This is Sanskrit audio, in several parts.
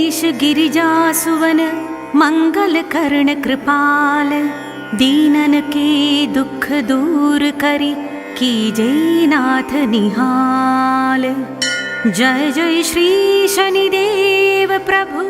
गिरीश गिरिजासुवन मंगल कर्ण कृपाल, दीनन के दुख दूर करी कीजे नाथ निहाल। जय जय श्री शनिदेव प्रभु,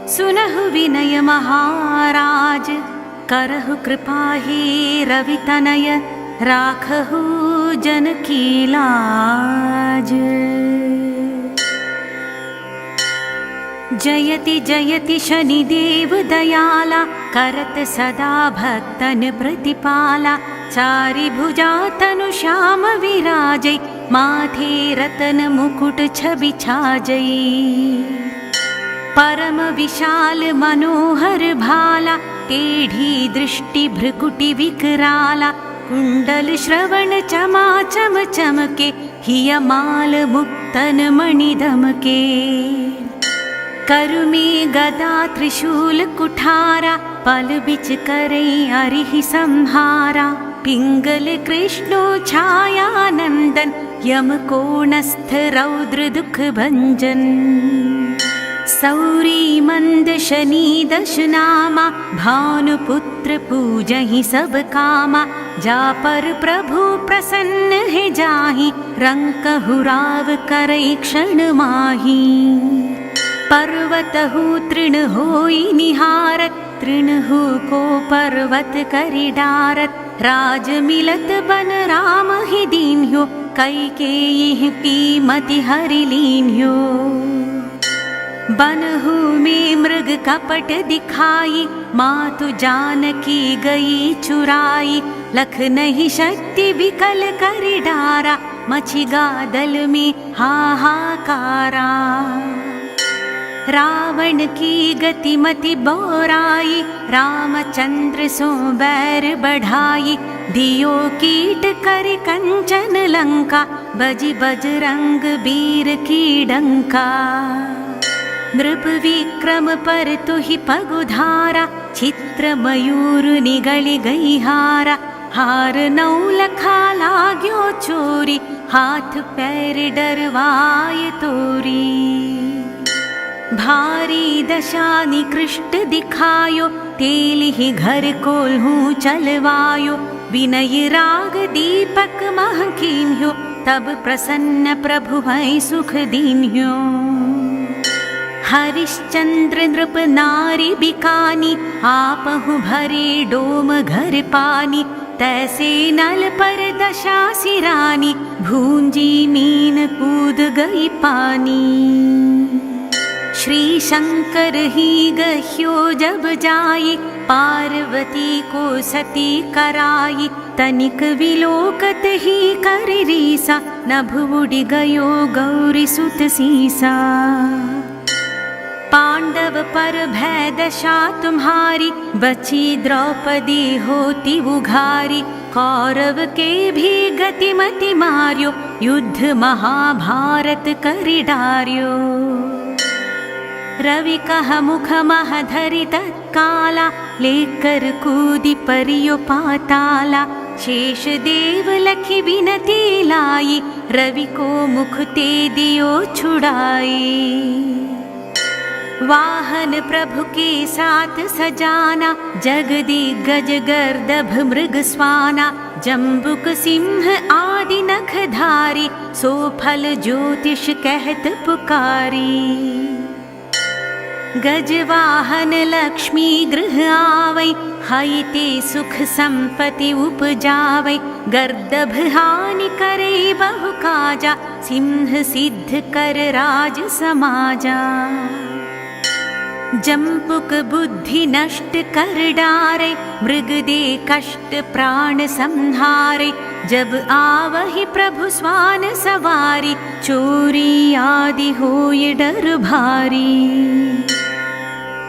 सुनहु विनय महाराज, करहु कृपा हे रवि तनय, राखहु जन की लाज। जयति जयति शनिदेव दयाला, करत सदा भक्तन प्रतिपाला। चारि भुजा तनु श्याम विराजै, माथे रतन मुकुट छवि छाजै। परम विशाल मनोहर भाला, टेढ़ी दृष्टि भ्रुकुटि विकराला। कुंडल श्रवण चमा चम चमके, हिय माल मुक्तन मणि दमके। करुमे गदा त्रिशूल कुठारा, पल बिच करै अरिहि संहारा। पिंगल कृष्णो छाया नंदन, यम कोणस्थ रौद्र दुख भंजन। सौरी मंद शनि दश नामा, भानुपुत्र पूजहि सब कामा। जा पर प्रभु प्रसन्न है जाहि, रंकहु राव करै क्षण माहि। पर्वतहु तृण होई निहारत, तृणहु को पर्वत करि डारत। राज मिलत बन राम ही दीन्ह्यो, कैकेयी पीमति हरि लीन्ह्यो। बनहु में मृग कपट दिखाई, मातु जानकी गई चुराई। लख नहीं शक्ति विकल करि डारा, मछिगा दल में हाहाकारा। रावण की गतिमति बोराई, रामचंद्र सो बैर बढ़ाई। दियो कीट कर कंचन लंका, बजि बजरंग बीर की डंका। नृप विक्रम पर तुहि पगुधारा, चित्र मयूर निगलि गई हारा। हार नौ लखा लाग्यो चोरी, हाथ पैर डरवाय तोरी। भारी दशा निकृष्ट दिखायो, तेलिहि घर कोल्हू चलवायो। विनय राग दीपक मह कीन्ह्यो, तब प्रसन्न प्रभु भई सुख दीन्ह्यो। हरिश्चंद्र नृप नारी बिकानी, आपहु भरे डोम घर पानी। तैसे नल पर दशा सिरानी, भूंजी मीन कूद गई पानी। श्री शंकर ही गह्यो जब जाई, पार्वती को सती कराई। तनिक विलोकत ही कर रीसा, नभ उड़ि गयो गौरी सुत सीसा। पांडव पर भय दशा तुम्हारी, बची द्रौपदी होती उघारी। कौरव के भी गतिमति मार्यो, युद्ध महाभारत करि डार्यो। रवि कह मुख मह धरि तत्काला, लेकर कूदि परियो पाताला। शेष देव लखि बिनती लाई, रवि को मुख ते दियो छुड़ाई। वाहन प्रभु के साथ सजाना, जगदिग्गज गर्दभ मृग स्वाना। जम्बुक सिंह आदि नख धारी, सो फल ज्योतिष कहत पुकारी। गजवाहन लक्ष्मी गृह आवै, हईते सुख संपत्ति उपजावै। गर्दभ हानि करे बहु काजा, सिंह सिद्ध कर राज समाजा। जम्पुक बुद्धि नष्ट कर डारे, मृग दे कष्ट प्राण संहारे। जब आवहि प्रभु स्वान सवारी, चोरी आदि होय डर भारी।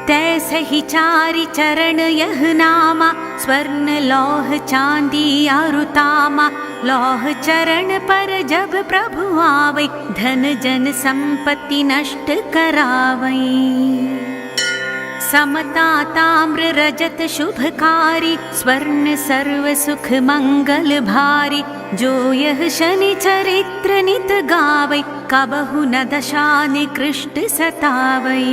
तैसहि चारि चरण यह नामा, स्वर्ण लौह चांदी आरु तामा। लौह चरण पर जब प्रभु आवै, धन जन संपत्ति नष्ट करावै। समता ताम्र रजत शुभकारी स्वर्ण सर्व सुख मंगल भारी। जो यह शनि चरित्र नित गावै कबहु न दशा निकृष्ट सतावै।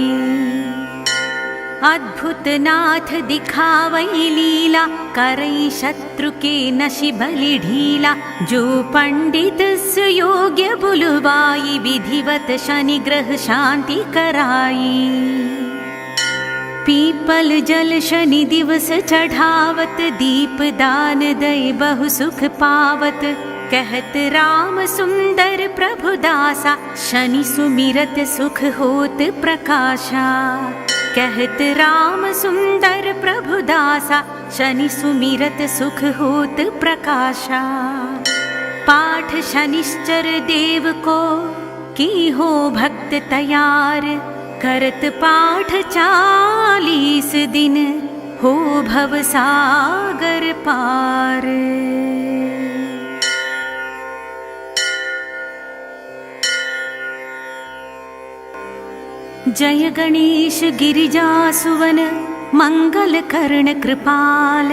अद्भुत नाथ दिखावै लीला करै शत्रु के नशि बलि ढीला। जो पंडित सुयोग्य बुलवाई विधिवत शनि ग्रह शांति कराई। पीपल जल शनि दिवस चढ़ावत दीप दान दई बहु सुख पावत। कहत राम सुंदर प्रभु दासा शनि सुमिरत सुख होत प्रकाशा। कहत राम सुंदर प्रभु दासा शनि सुमिरत सुख होत प्रकाशा। पाठ शनिश्चर देव को की हो भक्त तैयार। करत पाठ 40 दिन हो भव सागर पार। जय गणेश गिरिजा सुवन मंगल कर्ण कृपाल।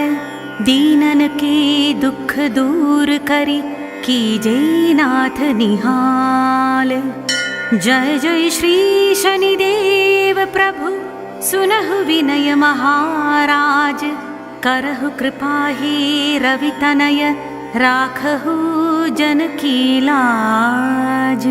दीनन के दुख दूर करी कीजय नाथ निहाल। जय जय श्री शनिदेव प्रभु सुनहु विनय महाराज। करहु कृपा हे रवि तनय राखहु जन की लाज।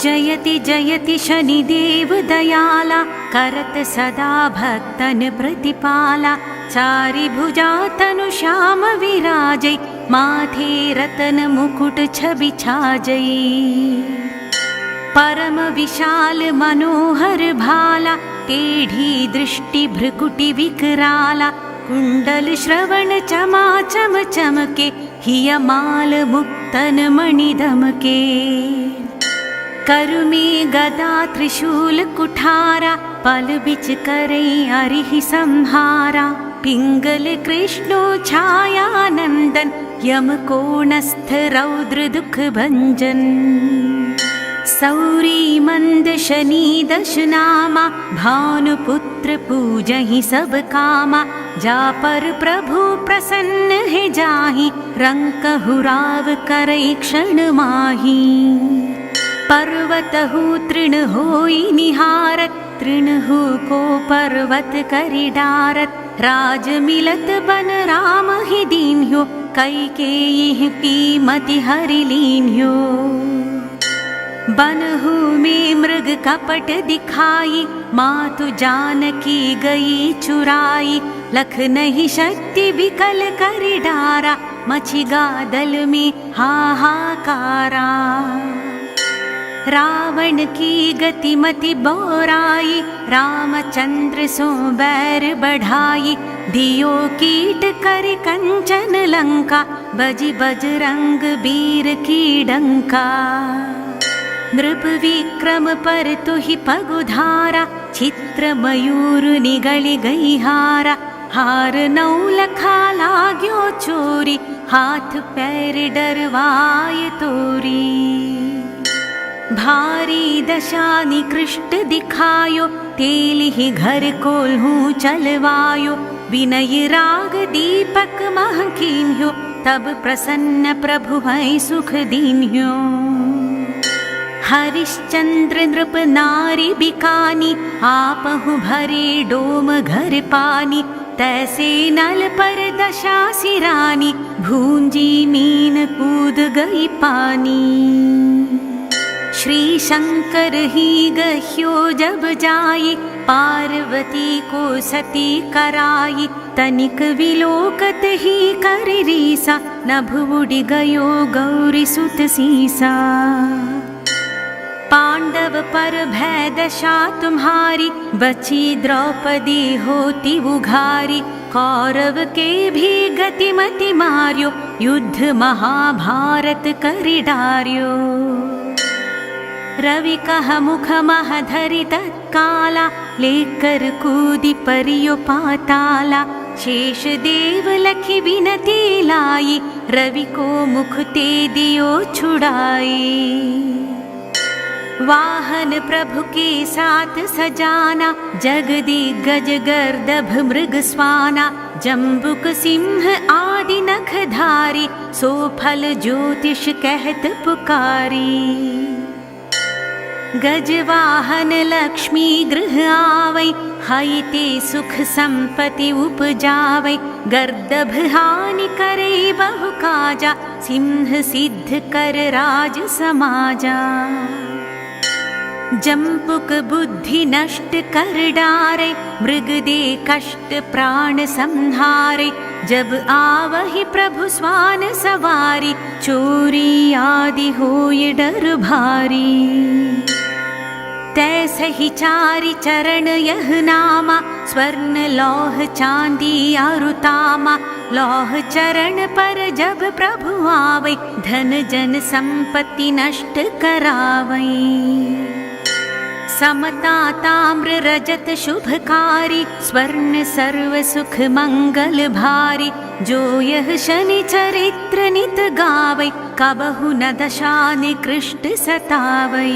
जयति जयति शनिदेव दयाला करत सदा भक्तन प्रतिपाला। चारि भुजा तनु श्याम विराजै माथे रतन मुकुट छवि छाजै। परम विशाल मनोहर भाला टेढ़ी दृष्टि भ्रुकुटि विकराला। कुंडल श्रवण चमा चम चमके हिय माल मुक्तन मणि दमके। करुमे गदा त्रिशूल कुठारा पल बिच करे अरिहि संहारा। पिंगल कृष्णो छाया नंदन यम कोणस्थ रौद्र दुख भंजन। सौरी मंद शनि दश नामा भानुपुत्र पूजहि सब कामा। जा पर प्रभु प्रसन्न है जाहि रंकहु राव करई क्षण माही। पर्वतहु तृण होई निहारत तृणहु को पर्वत करि डारत। राज मिलत बन राम ही दीन्ह्यो कैकेयी कीमति हरि लीन्ह्यो। बनहु में मृग कपट दिखाई मातु जानकी गई चुराई। लख नहीं शक्ति विकल करि डारा मछि गादल में हाहाकारा। रावण की गतिमति बोराई रामचंद्र सो बैर बढ़ाई। दियो कीट कर कंचन लंका बजि बजरंग बीर की डंका। नृप विक्रम पर तुहि पगुधारा चित्र मयूर निगलि गई हारा। हार नौ लखा लाग्यो चोरी हाथ पैर डरवाय तोरी। भारी दशा निकृष्ट दिखायो तेलिहि घर कोल्हू चलवायो। विनय राग दीपक मह कीन्ह्यो तब प्रसन्न प्रभु है सुख दीन्ह्यो। हरिश्चंद्र नृप नारी बिकानी आपहु भरे डोम घर पानी। तैसे नल पर दशा सिरानी भूंजी मीन कूद गई पानी। श्री शंकर ही गह्यो जब जाई पार्वती को सती कराई। तनिक विलोकत ही कर रीसा नभ उड़ि गयो गौरी सुत सीसा। पांडव पर भय दशा तुम्हारी बची द्रौपदी होती उघारी। कौरव के भी गतिमति मार्यो युद्ध महाभारत करि डार्यो। रवि कह मुख मह धरि तत्काला लेकर कूदि परियो पाताला। शेष देव लखि विनती लाई रवि को मुख ते दियो छुड़ाई। वाहन प्रभु के साथ सजाना, जगदिग्गज गर्दभ मृग स्वाना, जम्बुक सिंह आदि नखधारी, सो फल ज्योतिष कहत पुकारी। गजवाहन लक्ष्मी गृह आवै, हईते सुख संपत्ति उपजावै, गर्दभ हानि करे बहु काजा, सिंह सिद्ध कर राज समाजा। जम्पुक बुद्धि नष्ट कर डारे, मृग दे कष्ट प्राण संहारे, जब आवहि प्रभु स्वान सवारी, चोरी आदि होय डर भारी। तैसे ही चारि चरण यह नामा, स्वर्ण लौह चांदी आरु तामा, लौह चरण पर जब प्रभु आवै, धन जन संपत्ति नष्ट करावै। समता ताम्र रजत शुभकारी, स्वर्ण सर्व सुख मंगल भारी, जो यह शनि चरित्र नित गावै, कबहु न दशा निकृष्ट सतावै।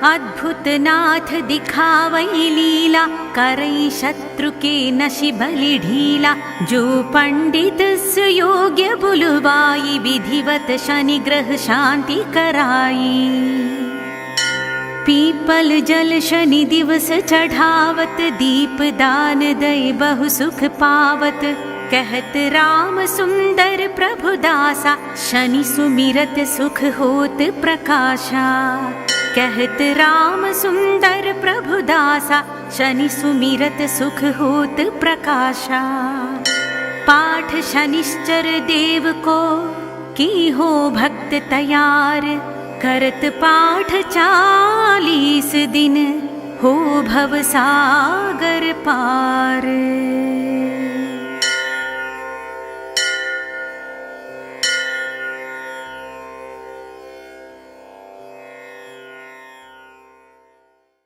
अद्भुत नाथ दिखावै लीला, करै शत्रु के नशि बलि ढीला, जो पंडित सुयोग्य बुलवाई, विधिवत शनि ग्रह शांति कराई। पीपल जल शनि दिवस चढ़ावत, दीप दान दई बहु सुख पावत, कहत राम सुंदर प्रभु दासा, शनि सुमिरत सुख होत प्रकाशा। कहत राम सुंदर प्रभु दासा, शनि सुमिरत सुख होत प्रकाशा। पाठ शनिश्चर देव को की हो भक्त तैयार, करत पाठ 40 दिन हो भव सागर पार।